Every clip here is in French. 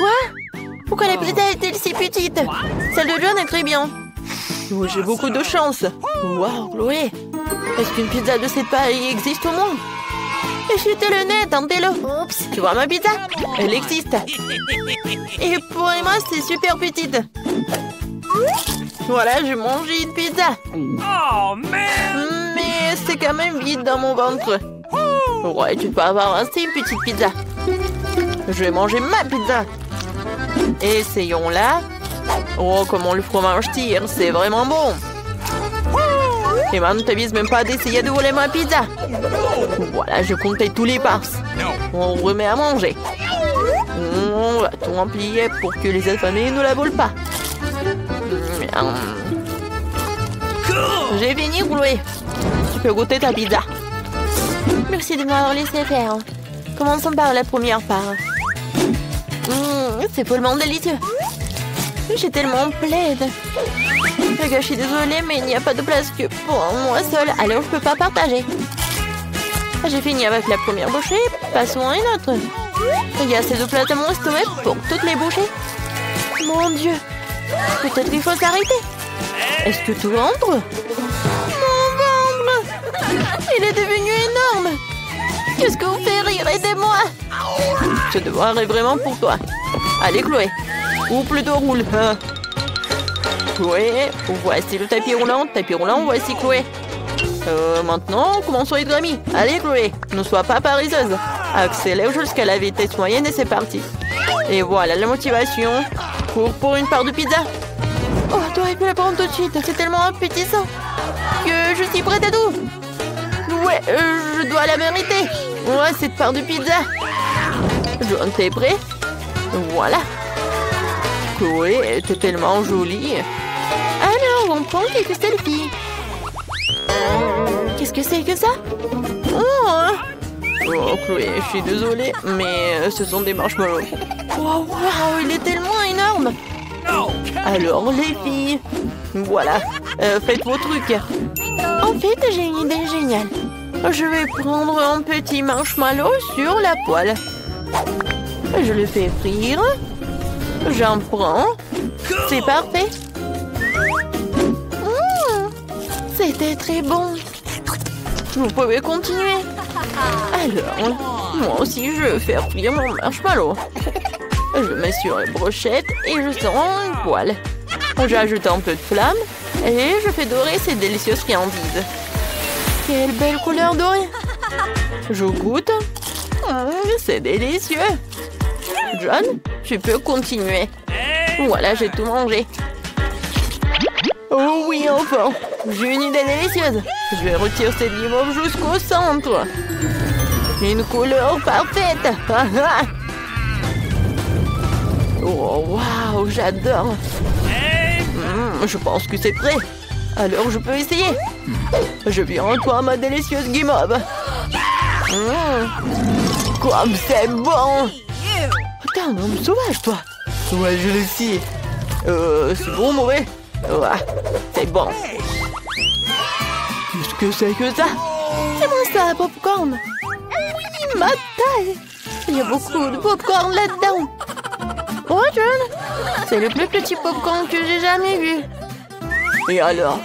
Quoi? Pourquoi la pizza est-elle si petite? Celle de John est très bien. Oh, j'ai beaucoup de chance. Waouh, Chloé. Est-ce qu'une pizza de cette taille existe au monde? Échutez le net, tentez-le. Oups, tu vois ma pizza? Elle existe. Et pour Emma, c'est super petite. Voilà, j'ai mangé une pizza. Oh, man! Mais c'est quand même vide dans mon ventre. Ouais, tu peux avoir assez une petite pizza. Je vais manger ma pizza. Essayons-la. Oh, comment le fromage tire, c'est vraiment bon. Emma, ne t'avise même pas d'essayer de voler ma pizza. Voilà, je comptais tous les parts. On remet à manger. On va tout remplir pour que les affamés ne la volent pas. J'ai fini, Chloé. Tu peux goûter ta pizza. Merci de m'avoir laissé faire. Commençons par la première part. C'est follement délicieux. J'ai tellement plaide. Je suis désolée, mais il n'y a pas de place que pour moi seule. Alors je peux pas partager. J'ai fini avec la première bouchée. Passons à une autre. Il y a assez de place à mon estomac pour toutes les bouchées. Mon Dieu. Peut-être qu'il faut s'arrêter. Est-ce que tout entre? Mon ventre! Il est devenu énorme. Qu'est-ce que vous faites rire? Aidez-moi. Ce devoir est vraiment pour toi. Allez, Chloé. Ou plutôt roule. Chloé, voici le tapis roulant. Tapis roulant, voici Chloé. Maintenant, commençons à être amis. Allez, Chloé, ne sois pas paresseuse. Accélère jusqu'à la vitesse moyenne et c'est parti. Et voilà la motivation. Cours pour une part de pizza. Oh, tu aurais pu la prendre tout de suite. C'est tellement appétissant que je suis prête à tout. Ouais, je dois la mériter. Ouais, cette part de pizza. John, t'es prêt? Voilà. Chloé, t'es tellement jolie. Alors, on prend quelques selfies. Qu'est-ce que c'est que ça? Oh, Chloé, je suis désolée, mais ce sont des marshmallows. Wow, il est tellement énorme. Alors, les filles, voilà, faites vos trucs. En fait, j'ai une idée géniale. Je vais prendre un petit marshmallow sur la poêle. Je le fais frire. J'en prends. C'est parfait. C'était très bon. Vous pouvez continuer. Alors, moi aussi, je vais faire frire mon marshmallow. Je mets sur les brochettes et je sors une poêle. J'ajoute un peu de flamme et je fais dorer ces délicieuses friandises. Quelle belle couleur dorée. Je goûte. C'est délicieux. John, tu peux continuer. Voilà, j'ai tout mangé. Oh oui, enfin. J'ai une idée délicieuse. Je vais retirer cette guimauve jusqu'au centre. Une couleur parfaite. Oh, waouh, j'adore. Je pense que c'est prêt. Alors, je peux essayer. Je viens à toi, ma délicieuse guimauve. Comme c'est bon. T'es un homme sauvage, toi. Ouais, je le sais. C'est bon, mauvais. Ouais, c'est bon. Qu'est-ce que c'est que ça? C'est moi ça, popcorn. Oui, ma taille. Il y a beaucoup de popcorn là-dedans. Oh, John, c'est le plus petit popcorn que j'ai jamais vu. Et alors?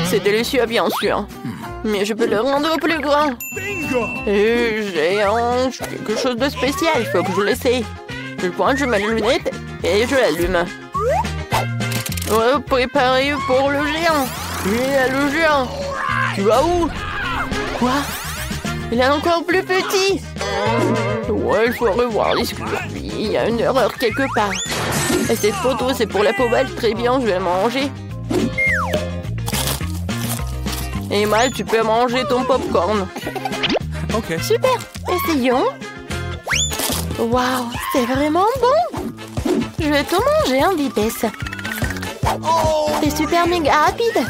C'est délicieux, bien sûr. Mais je peux le rendre plus grand. Et j'ai quelque chose de spécial. Il faut que je l'essaye. Je pointe, je mets les lunettes et je l'allume. Préparez pour le géant. Il est le géant. Tu vas où? Quoi? Il est encore plus petit. Ouais, il faut revoir les scrupules. Il y a une erreur quelque part. Et cette photo, c'est pour la poubelle. Très bien, je vais manger. Emma, tu peux manger ton popcorn. Ok. Super. Essayons. Waouh, c'est vraiment bon. Je vais tout manger en vitesse. C'est super méga rapide.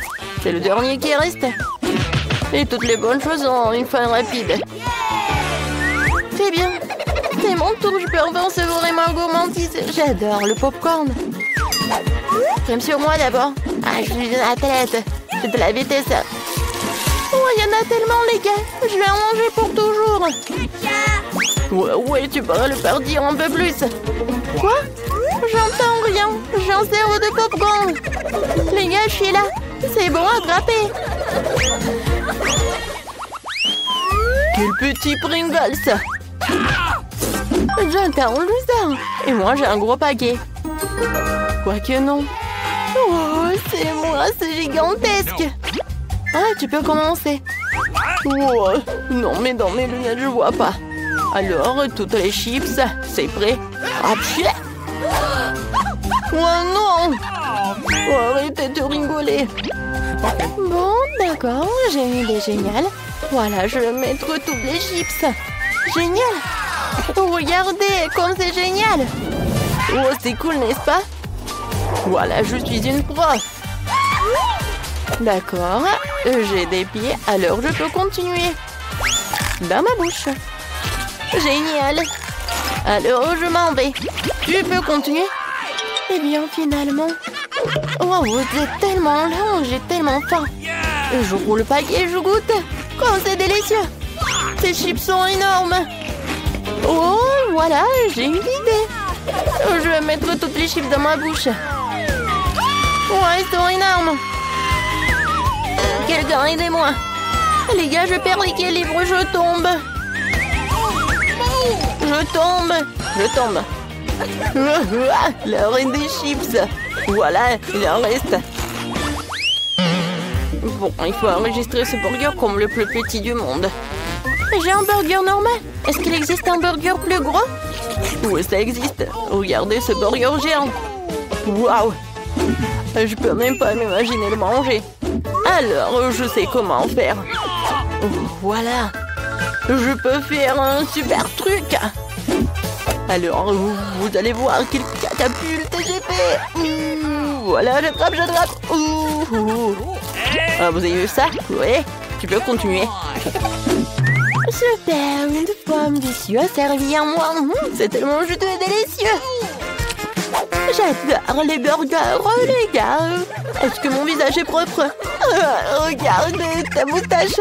C'est le dernier qui reste. Et toutes les bonnes choses ont une fin rapide. C'est bien. C'est mon tour, je peux enfin savourer ma gourmandise. J'adore le popcorn. J'aime sur moi d'abord. Ah, je suis une athlète. C'est de la vitesse. Oh, il y en a tellement, les gars. Je vais en manger pour toujours. Ouais, tu pourrais le faire dire un peu plus. Quoi? J'entends rien. J'ai un cerveau de popcorn. Les gars, je suis là. C'est bon, attrapé. Quel petit Pringles. J'entends le ça. Et moi, j'ai un gros paquet. Quoique non. Oh, c'est moi, c'est gigantesque. Ah, tu peux commencer. Oh, non, mais dans mes lunettes, je vois pas. Alors, toutes les chips, c'est prêt. Ah, putain. Oh non. Oh, arrêtez de rigoler. Bon, d'accord, j'ai une idée géniale. Voilà, je vais mettre toutes les chips. Génial. Regardez, comme c'est génial. Oh, c'est cool, n'est-ce pas? Voilà, je suis une prof. D'accord, j'ai des pieds, alors je peux continuer. Dans ma bouche. Génial. Alors, je m'en vais. Tu peux continuer? Eh bien, finalement... Oh, vous êtes tellement lent, j'ai tellement faim. Je roule le paquet et je goûte. Oh, c'est délicieux. Ces chips sont énormes. Oh, voilà, j'ai une idée. Je vais mettre toutes les chips dans ma bouche. Ouais, ils sont énormes. Quelqu'un, aidez-moi. Les gars, je perds l'équilibre, je tombe. Je tombe. Je tombe. La reine des chips. Voilà, il en reste. Bon, il faut enregistrer ce burger comme le plus petit du monde. J'ai un burger normal. Est-ce qu'il existe un burger plus gros? Oui, ça existe. Regardez ce burger géant. Waouh! Je peux même pas m'imaginer le manger. Alors, je sais comment faire. Voilà. Je peux faire un super truc. Alors, vous allez voir quelle catapulte j'ai fait. Voilà, j'attrape. Ah, vous avez vu ça? Oui, tu peux continuer. Super, une pomme délicieuse servie à moi. C'est tellement juteux et délicieux. J'adore les burgers, les gars. Est-ce que mon visage est propre? Regarde ta moustache.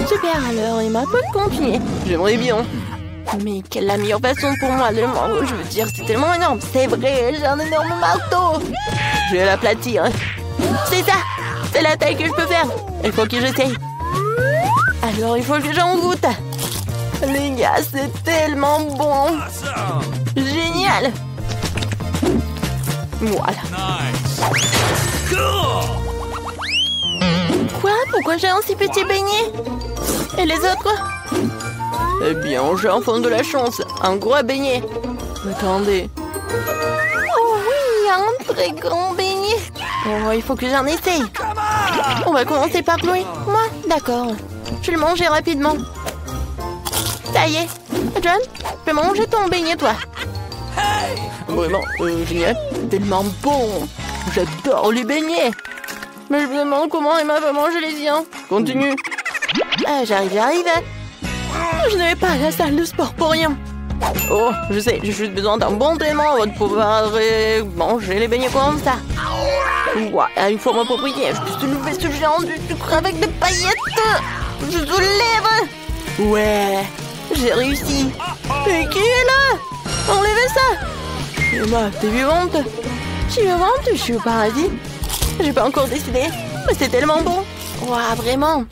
Super, alors, Emma peut continuer. J'aimerais bien. Mais quelle est la meilleure façon pour moi de le manger? Je veux dire, c'est tellement énorme. C'est vrai, j'ai un énorme marteau. Je vais l'aplatir. C'est ça. C'est la taille que je peux faire. Il faut que j'essaye. Alors, il faut que j'en goûte. Les gars, c'est tellement bon. Génial. Voilà. Quoi? Pourquoi j'ai un si petit beignet? Et les autres? Eh bien, j'ai enfin de la chance. Un gros beignet. Attendez. Oh oui, un très grand beignet. Oh, il faut que j'en essaye. On va commencer par Chloé. Moi? D'accord. Je vais le manger rapidement. Ça y est. John, tu peux manger ton beignet, toi. Vraiment, génial. Tellement bon. J'adore les beignets. Mais je me demande comment Emma va manger les siens. Continue. Ah, j'arrive. Je ne vais pas à la salle de sport pour rien. Oh, je sais, j'ai juste besoin d'un bon entraînement avant de pouvoir manger les beignets comme ça. Voilà, il faut m'approprier. Je peux soulever ce géant du sucre avec des paillettes. Je soulève. Ouais, j'ai réussi. Et qui est là? Enlevez ça. Emma, t'es vivante? Je suis vivante, je suis au paradis. J'ai pas encore décidé, mais c'est tellement bon. Ouah, vraiment.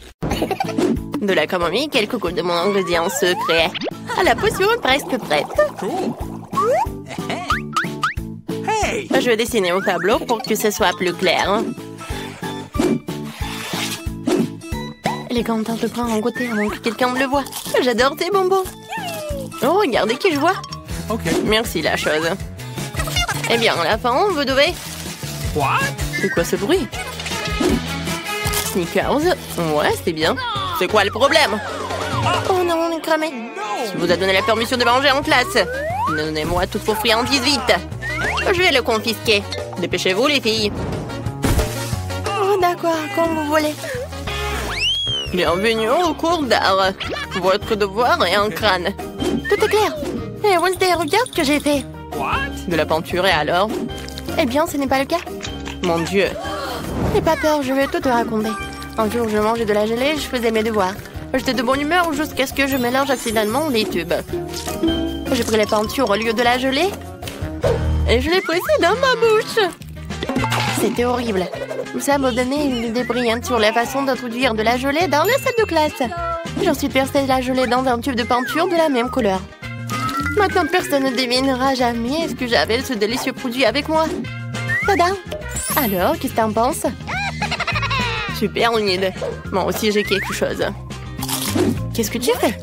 De la camomille, quelques gouttes de mon ingrédient secret. À la potion est presque prête. Je vais dessiner au tableau pour que ce soit plus clair. Les gants de prendre en côté avant que quelqu'un me le voie. J'adore tes bonbons. Oh, regardez qui je vois. Merci, la chose. Eh bien, à la fin, vous devez... C'est quoi ce bruit? Snickers. Ouais, c'est bien. C'est quoi le problème? Oh non, on est cramé. Qui vous a donné la permission de manger en classe? Donnez-moi toutes vos friandises vite. Je vais le confisquer. Dépêchez-vous, les filles. Oh, d'accord, comme vous voulez. Bienvenue au cours d'art. Votre devoir est un crâne. Tout est clair. Et Wednesday, regarde ce que j'ai fait. De la peinture, et alors? Eh bien, ce n'est pas le cas. Mon Dieu. N'aie pas peur, je vais tout te raconter. Un jour, je mangeais de la gelée et je faisais mes devoirs. J'étais de bonne humeur jusqu'à ce que je mélange accidentellement les tubes. J'ai pris la peinture au lieu de la gelée. Et je l'ai pressé dans ma bouche. C'était horrible. Ça m'a donné une idée brillante sur la façon d'introduire de la gelée dans la salle de classe. J'ensuite versé la gelée dans un tube de peinture de la même couleur. Maintenant, personne ne devinera jamais ce que j'avais ce délicieux produit avec moi. Tada! Alors, qu'est-ce que t'en penses? Super, Enid. Moi aussi, j'ai quelque chose. Qu'est-ce que tu fais?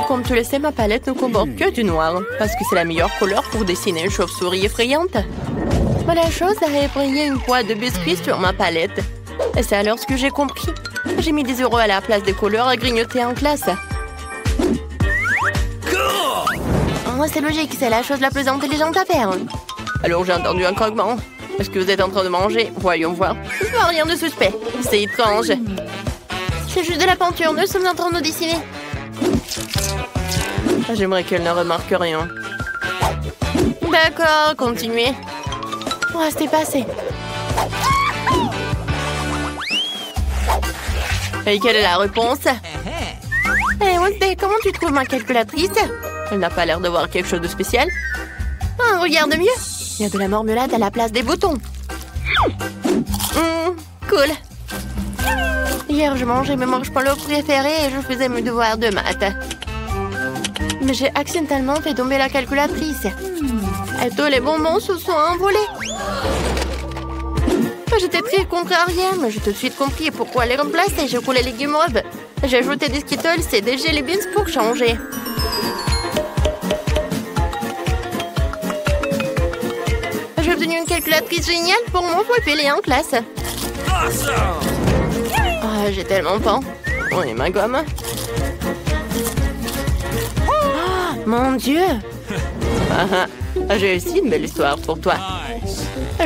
Comme tu le sais, ma palette ne comporte que du noir, parce que c'est la meilleure couleur pour dessiner une chauve-souris effrayante. Mais la chose a ébrayé une poêle de biscuits sur ma palette. Et c'est alors ce que j'ai compris. J'ai mis des euros à la place des couleurs à grignoter en classe. Oh, c'est logique, c'est la chose la plus intelligente à faire. Alors j'ai entendu un croquement. Est-ce que vous êtes en train de manger? Voyons voir. Je vois rien de suspect. C'est étrange. C'est juste de la peinture, nous sommes en train de dessiner. J'aimerais qu'elle ne remarque rien. D'accord, continuez. Oh, c'est passé. Et quelle est la réponse? Eh, Wednesday, comment tu trouves ma calculatrice? Elle n'a pas l'air d'avoir quelque chose de spécial. Ah, regarde mieux. Il y a de la marmelade à la place des boutons. Cool. Hier, je mangeais mes marshmallows préférés et je faisais mes devoirs de maths. Mais j'ai accidentellement fait tomber la calculatrice. Et tous les bonbons se sont envolés. J'étais très contrariée, mais j'ai tout de suite compris pourquoi les remplacer. J'ai coulé les légumes robes. J'ai ajouté des Skittles et des Jelly Beans pour changer. J'ai obtenu une calculatrice géniale pour m'envoyer en classe. Oh, j'ai tellement faim. Oh, et ma gomme. Oh, mon Dieu. J'ai aussi une belle histoire pour toi.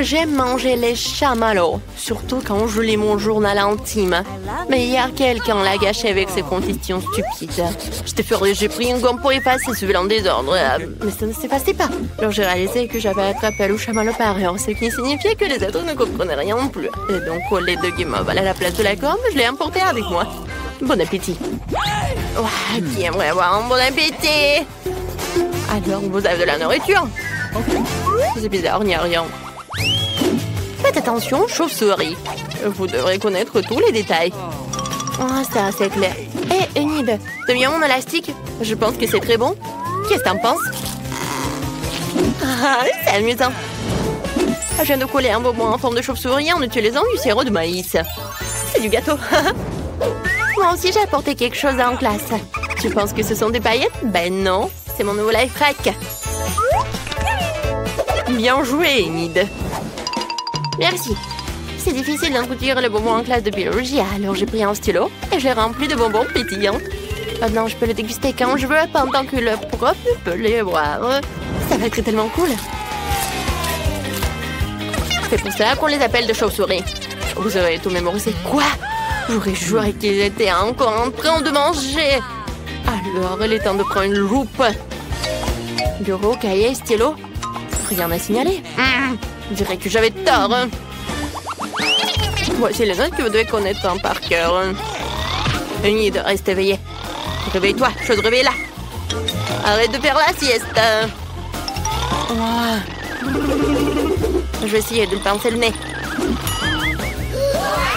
J'aime manger les chamallows, surtout quand je lis mon journal intime. Mais hier, quelqu'un l'a gâché avec ses conditions stupides. J'étais furieuse, j'ai pris une gomme pour effacer ce vilain désordre. Mais ça ne s'effaçait pas. Alors j'ai réalisé que j'avais attrapé le chamallow par erreur, ce qui signifiait que les autres ne comprenaient rien non plus. Et donc, au lieu de guimauve à la place de la gomme, je l'ai emporté avec moi. Bon appétit. Ouah, qui aimerait avoir un bon appétit? Alors, vous avez de la nourriture? C'est bizarre, il n'y a rien. Faites attention, chauve-souris. Vous devrez connaître tous les détails. Oh, c'est assez clair. Hé, Enid, t'as bien mon élastique? Je pense que c'est très bon. Qu'est-ce que t'en penses? Ah, c'est amusant. Je viens de coller un bonbon en forme de chauve-souris en utilisant du sirop de maïs. C'est du gâteau. Moi aussi, j'ai apporté quelque chose en classe. Tu penses que ce sont des paillettes? Ben non, c'est mon nouveau life hack. Bien joué, Enid. Merci. C'est difficile d'introduire le bonbon en classe de biologie, alors j'ai pris un stylo et j'ai rempli de bonbons pétillants. Maintenant, je peux le déguster quand je veux, pendant que le prof peut les boire. Ça va être tellement cool. C'est pour ça qu'on les appelle de chauves-souris. Vous aurez tout mémorisé. Quoi? J'aurais juré qu'ils étaient encore en train de manger. Alors, il est temps de prendre une loupe. Bureau, cahier, stylo. Rien à signaler. Je dirais que j'avais tort. Voici les notes que vous devez connaître par cœur. Enid, reste éveillée. Réveille-toi, chose réveille là. Arrête de faire la sieste. Oh. Je vais essayer de me pincer le nez.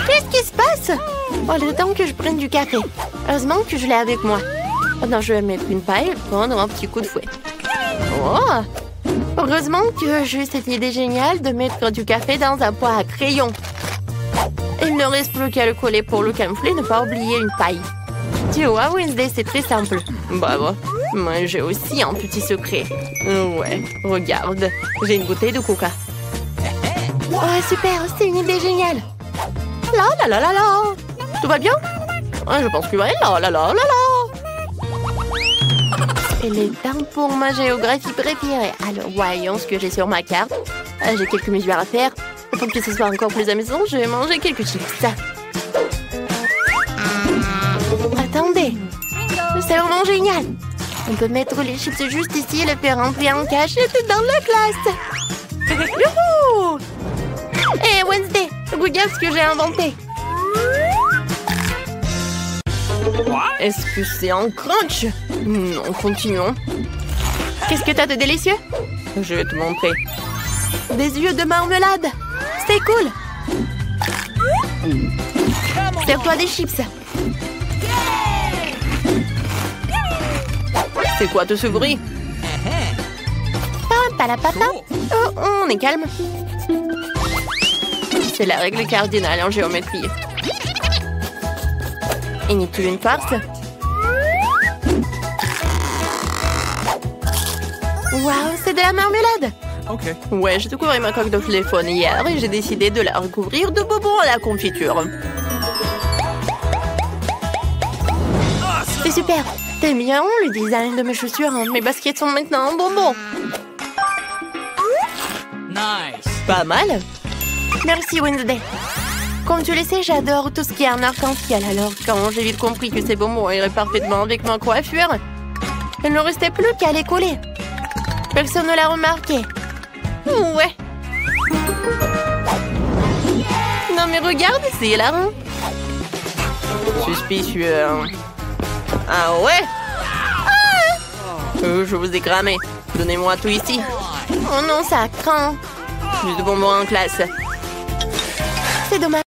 Qu'est-ce qui se passe? Oh, il est temps que je prenne du café. Heureusement que je l'ai avec moi. Maintenant, je vais mettre une paille et prendre un petit coup de fouet. Oh! Heureusement que j'ai eu cette idée géniale de mettre du café dans un pot à crayon. Il ne reste plus qu'à le coller pour le camoufler, ne pas oublier une paille. Tu vois, Wednesday, c'est très simple. Bravo. Moi, j'ai aussi un petit secret. Ouais, regarde. J'ai une bouteille de coca. Oh, super, c'est une idée géniale. La la la la la. Tout va bien? Je pense que oui. La la la la la. Il est temps pour ma géographie préférée. Alors, voyons ce que j'ai sur ma carte. J'ai quelques mesures à faire. Pour que ce soit encore plus amusant, je vais manger quelques chips. Attendez. C'est vraiment génial. On peut mettre les chips juste ici et le faire rentrer en cachette dans la classe. Youhou! Hey, Wednesday, regarde ce que j'ai inventé. Est-ce que c'est un crunch? Non, continuons. Qu'est-ce que t'as de délicieux? Je vais te montrer. Des yeux de marmelade. C'est cool. Sers-toi des chips. C'est quoi tout ce bruit? Papa. Oh, on est calme. C'est la règle cardinale en géométrie. Inutile une farce. Waouh, c'est de la marmelade. Ok. Ouais, j'ai découvert ma coque de téléphone hier et j'ai décidé de la recouvrir de bonbons à la confiture. C'est super. T'aimes bien le design de mes chaussures? Mes baskets sont maintenant en bonbons. Nice. Pas mal. Merci Wednesday. Comme tu le sais, j'adore tout ce qui est un arc-en-ciel. Alors quand j'ai vite compris que ces bonbons iraient parfaitement avec ma coiffure, il ne restait plus qu'à les coller. Personne ne l'a remarqué. Ouais. Non mais regarde, c'est là. Suspicieux. Ah ouais? Je vous ai cramé. Donnez-moi tout ici. Oh non, ça craint. Juste de bonbons en classe. C'est dommage.